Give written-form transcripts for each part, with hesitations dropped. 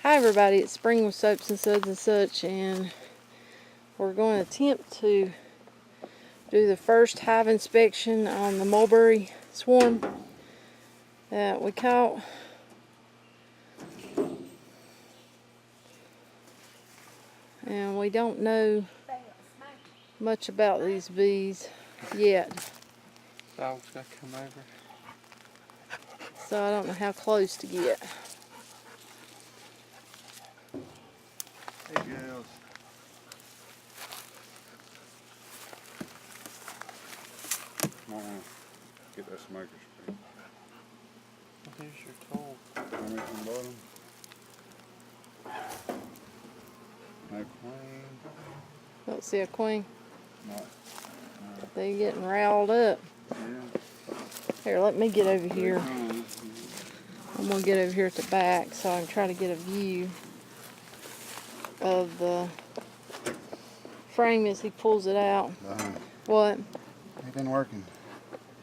Hi everybody, it's Spring with Soaps and Suds and such, and we're going to attempt to do the first hive inspection on the mulberry swarm that we caught. And we don't know much about these bees yet. Dog's gotta come over. So I don't know how close to get. Hey girls. Come on, get that smoker spray. Here's your tool. Come in from the bottom. No queen. Don't see a queen. No. They're getting riled up. Yeah. Here, let me get over here. Come. I'm going to get over here at the back so I can try to get a view of the frame as he pulls it out. What? They've been working.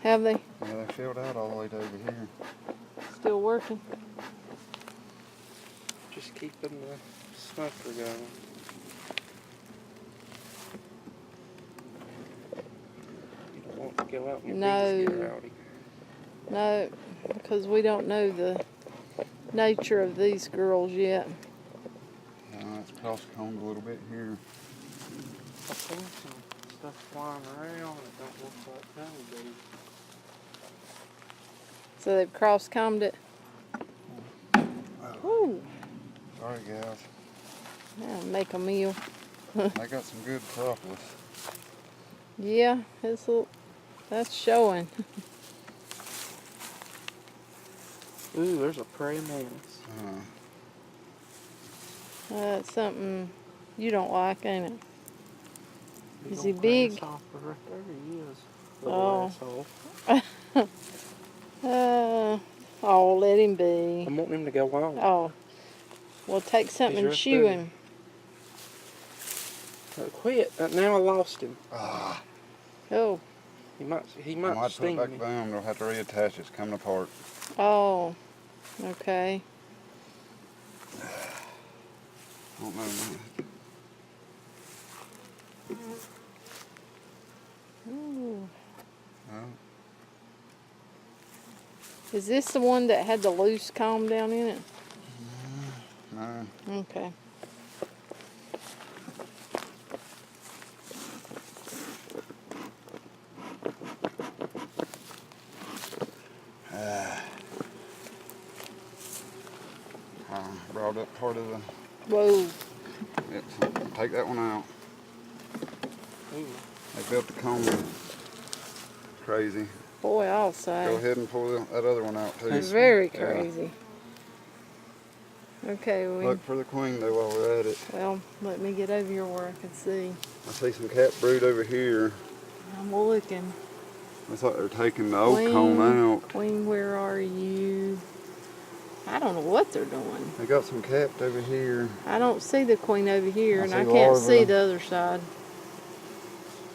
Have they? Yeah, they filled out all the way to over here. Still working? Just keeping the smoker going. You don't want to go out and your bees get rowdy. No, because we don't know the nature of these girls yet. It's cross-combed a little bit here. I've seen some stuff flying around that don't look like honeybees. So they've cross-combed it. Ooh. Sorry, guys. That'll make a meal. They got some good propolis. Yeah, that's showing. Ooh, there's a praying mantis. That's something you don't like, ain't it? Big Is he old big? grasshopper right there he is. Oh. Little asshole. Oh, let him be. I'm wanting him to go on. Oh, well, take something He's and right shoo there. him. Quit. Now I lost him. Oh. He might I might put sting it me. back down. They'll have to reattach it. It's coming apart. Oh. Okay. I don't know. Ooh. No. Is this the one that had the loose comb down in it? No. Okay. I brought up part of the... Whoa. Take that one out. Ooh. They built the comb. Crazy. Boy, I'll say. Go ahead and pull that other one out too. It's very crazy. Okay, Look for the queen though while we're at it. well, let me get over here where I can see. I see some cat brood over here. I'm looking. Looks like they're taking the old cone out. Queen, where are you? I don't know what they're doing. They got some capped over here. I don't see the queen over here, and I see can't larvae. see the other side.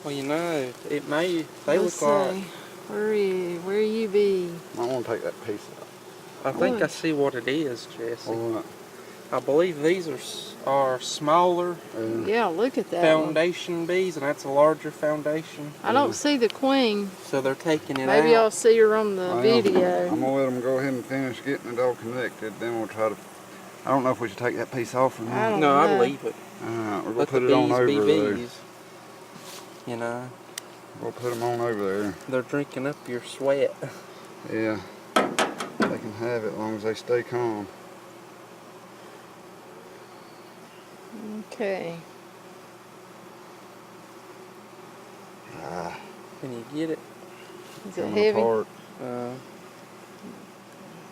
Well, you know, it may. They Let's look like. see. Where you be? I want to take that piece out. I think I see what it is, Jesse. All I believe these are smaller right. Yeah, look at that one. foundation bees, and that's a larger foundation. I don't see the queen. So they're taking it Maybe out. I'll see her on the video. I'm gonna let them go ahead and finish getting it all connected. Then we'll try to. I don't know if we should take that piece off or not. I don't No, know. I'd leave it. We're gonna Let put the it on bees over be there. bees. You know, We'll put them on over there. they're drinking up your sweat. Yeah, they can have it as long as they stay calm. Okay. Can you get it? Is it Coming heavy? apart.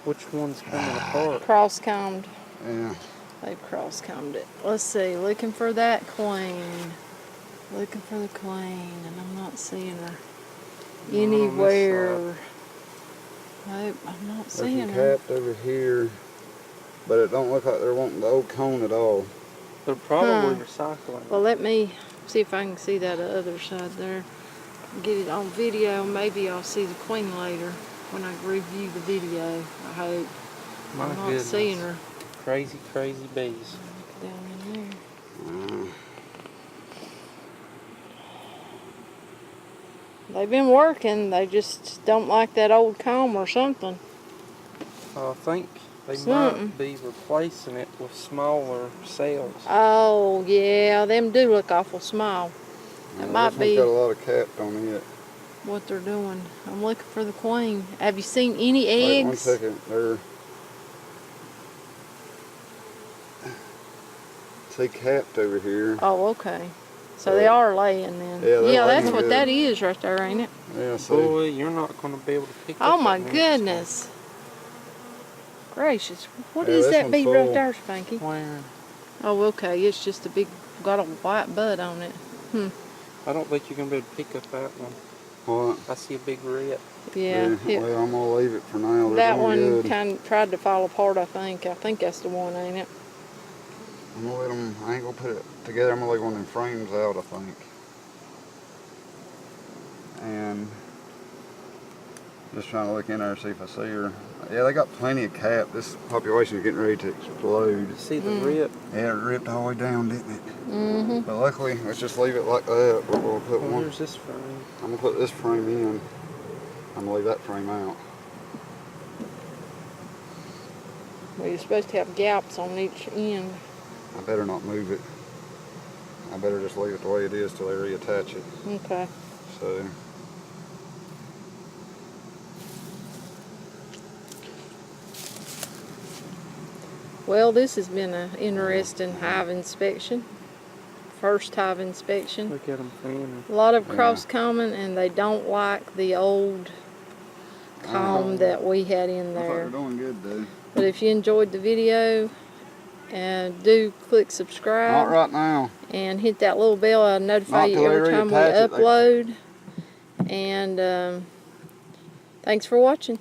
Which one's coming apart? Cross-combed. Yeah. They've cross-combed it. Let's see. Looking for that queen. Looking for the queen, and I'm not seeing her anywhere. Nope, I'm not There's seeing some her. capped over here, but it don't look like they're wanting the old cone at all. They're probably recycling. Well, let me see if I can see that other side there. Get it on video. Maybe I'll see the queen later when I review the video. I hope. My I'm not goodness. seeing her. crazy, crazy bees. Down in there. They've been working, they just don't like that old comb or something. I think they Something. might be replacing it with smaller cells. Oh, yeah, them do look awful small. That might This be one's got a lot of capped on it. what they're doing. I'm looking for the queen. Have you seen any Wait eggs? 1 second. They're... See, capped over here. Oh, okay. So they are laying then. Yeah, they're that's laying what good. that is right there, ain't it? Yeah, see. Boy, you're not going to be able to pick Oh up my that next goodness. Gracious. What Yeah, is this that one's bee right full. there, Spanky? one. Where? Oh, okay. It's just a big, got a white bud on it. I don't think you're going to be able to pick up that one. What? I see a big rip. Yeah. Well, I'm gonna leave it for now. They're That doing one good. kind of tried to fall apart, I think. I think that's the one, ain't it? I'm gonna let them. I ain't gonna put it together. I'm gonna leave one of them frames out, I think. And just trying to look in there to see if I see her. Yeah, they got plenty of cap. This population is getting ready to explode. See the rip? Yeah, it ripped all the way down, didn't it? Mm-hmm. But luckily, let's just leave it like that. We're gonna put Well, one. here's this frame. I'm gonna put this frame in. I'm gonna leave that frame out. Well, you're supposed to have gaps on each end. I better not move it. I better just leave it the way it is till they reattach it. Okay. So. Well, this has been an interesting hive inspection. First hive inspection. Look at them fanning. A lot of cross combing, and they don't like the old comb that we had in I thought there. they're doing good, though. But if you enjoyed the video, and do click subscribe. Not right now. And hit that little bell. I'll notify Not you till they every time we reattach it. upload. And thanks for watching.